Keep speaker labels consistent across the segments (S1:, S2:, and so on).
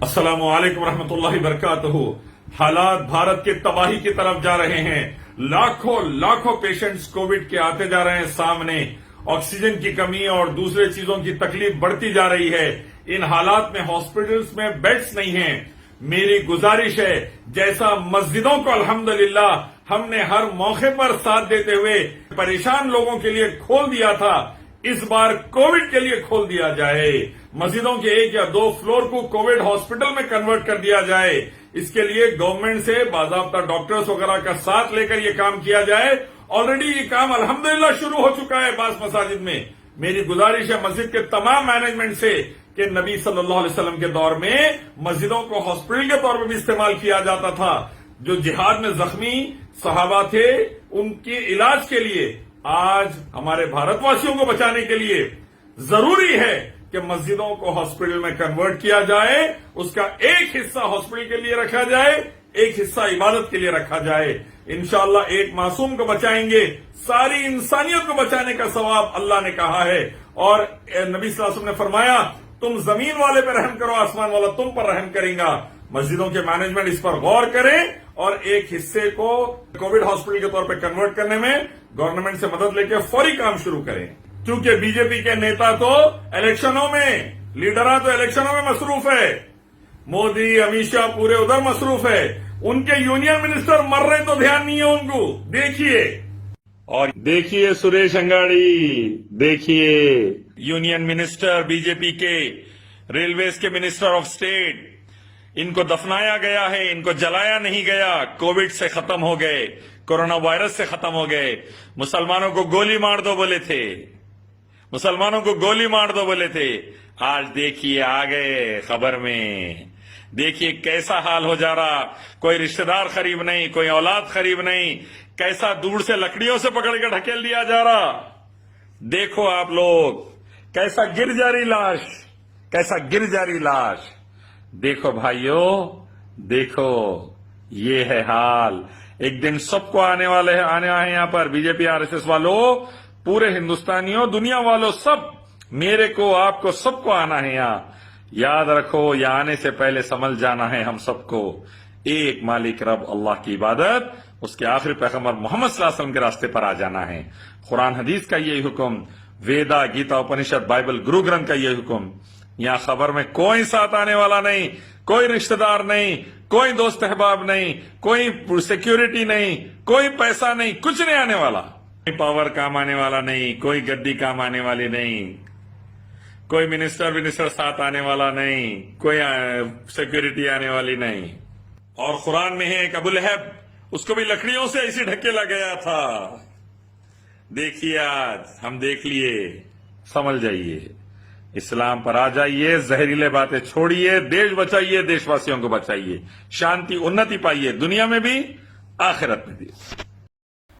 S1: अस्सलामु अलैकुम रहमतुल्लाहि वबरकातुहू। हालात भारत के तबाही की तरफ जा रहे हैं। लाखों लाखों पेशेंट्स कोविड के आते जा रहे हैं सामने। ऑक्सीजन की कमी और दूसरे चीजों की तकलीफ बढ़ती जा रही है। इन हालात में हॉस्पिटल्स में बेड्स नहीं हैं। मेरी गुजारिश है, जैसा मस्जिदों को अल्हम्दुलिल्लाह हमने हर मौके पर साथ देते हुए परेशान लोगों के लिए खोल दिया था, इस बार कोविड के लिए खोल दिया जाए। मस्जिदों के 1 या 2 फ्लोर को कोविड हॉस्पिटल में कन्वर्ट कर दिया जाए। इसके लिए गवर्नमेंट से बाकायदा डॉक्टर्स वगैरह का साथ लेकर ये काम किया जाए। ऑलरेडी ये काम अल्हम्दुलिल्लाह शुरू हो चुका है बास मसाजिद में। मेरी गुजारिश है मस्जिद के तमाम मैनेजमेंट से कि नबी सल्लल्लाहु अलैहि वसल्लम के दौर में मस्जिदों को हॉस्पिटल के तौर पर भी इस्तेमाल किया जाता था। जो जिहाद में जख्मी सहाबा थे, उनके इलाज के लिए आज हमारे भारतवासियों को बचाने के लिए जरूरी है कि मस्जिदों को हॉस्पिटल में कन्वर्ट किया जाए। उसका एक हिस्सा हॉस्पिटल के लिए रखा जाए, एक हिस्सा इबादत के लिए रखा जाए। इंशाअल्लाह एक मासूम को बचाएंगे, सारी इंसानियत को बचाने का सवाब अल्लाह ने कहा है। और नबी सल्लल्लाहु अलैहि वसल्लम ने फरमाया, तुम जमीन वाले पर रहम करो, आसमान वाला तुम पर रहम करेगा। मस्जिदों के मैनेजमेंट इस पर गौर करें और एक हिस्से को कोविड हॉस्पिटल के तौर पर कन्वर्ट करने में गवर्नमेंट से मदद लेकर फौरी काम शुरू करें। क्योंकि बीजेपी के नेता तो इलेक्शनों में, लीडर तो इलेक्शनों में मसरूफ है। मोदी अमित शाह पूरे उधर मसरूफ है। उनके यूनियन मिनिस्टर मर रहे तो ध्यान नहीं है उनको। देखिए, और देखिए सुरेश अंगाड़ी, देखिए यूनियन मिनिस्टर बीजेपी के, रेलवेज के मिनिस्टर ऑफ स्टेट, इनको दफनाया गया है, इनको जलाया नहीं गया। कोविड से खत्म हो गए, कोरोना वायरस से खत्म हो गए। मुसलमानों को गोली मार दो बोले थे, मुसलमानों को गोली मार दो बोले थे। आज देखिए आ गए खबर में, देखिए कैसा हाल हो जा रहा। कोई रिश्तेदार करीब नहीं, कोई औलाद करीब नहीं, कैसा दूर से लकड़ियों से पकड़ के ढकेल दिया जा रहा। देखो आप लोग, कैसा गिर जा रही लाश, कैसा गिर जा रही लाश। देखो भाइयों, देखो ये है हाल। एक दिन सबको आने हैं यहां पर। बीजेपी आरएसएस वालों, पूरे हिंदुस्तानियों, दुनिया वालों, सब, मेरे को, आपको, सबको आना है यहाँ। याद रखो, यहाँ आने से पहले समझ जाना है हम सबको, एक मालिक रब अल्लाह की इबादत, उसके आखिरी पैगंबर मोहम्मद सल्लल्लाहु अलैहि वसल्लम के रास्ते पर आ जाना है। कुरान हदीस का यही हुक्म, वेदा, गीता, उपनिषद, बाइबल, गुरु ग्रंथ का यही हुक्म। यहाँ खबर में कोई साथ आने वाला नहीं, कोई रिश्तेदार नहीं, कोई दोस्त अहबाब नहीं, कोई सिक्योरिटी नहीं, कोई पैसा नहीं, कुछ नहीं आने वाला। कोई पावर काम आने वाला नहीं, कोई गद्दी काम आने वाली नहीं, कोई मिनिस्टर साथ आने वाला नहीं, कोई सिक्योरिटी आने वाली नहीं। और कुरान में है एक अबू लहब, उसको भी लकड़ियों से ऐसे ढकेला गया था। देखिए आज हम देख लिए, समझ जाइए, इस्लाम पर आ जाइए, जहरीले बातें छोड़िए, देश बचाइए, देशवासियों को बचाइए, शांति उन्नति पाइए, दुनिया में भी आखिरत में भी।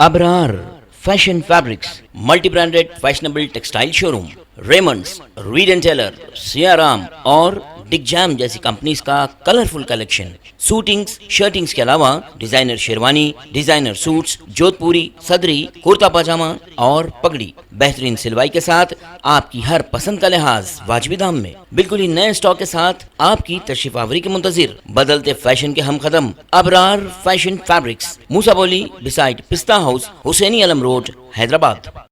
S2: Abrar fashion fabrics, multi branded fashionable textile showroom, Raymonds, Reid and Taylor, Siyaram और डिग जैम जैसी कंपनीज का कलरफुल कलेक्शन। सूटिंग्स, शर्टिंग्स के अलावा designer sherwani, designer suits, Jodhpuri, सदरी, कुर्ता पजामा और पगड़ी बेहतरीन सिलवाई के साथ आपकी हर पसंद का लिहाज वाजिबी दाम में, बिल्कुल ही नए स्टॉक के साथ आपकी तशरीफ आवरी के मुंतजिर बदलते फैशन के हम कदम अबरार फैशन फैब्रिक्स, मूसा बोली बिसाइड पिस्ता हाउस, हुसैनी अलम रोड, हैदराबाद।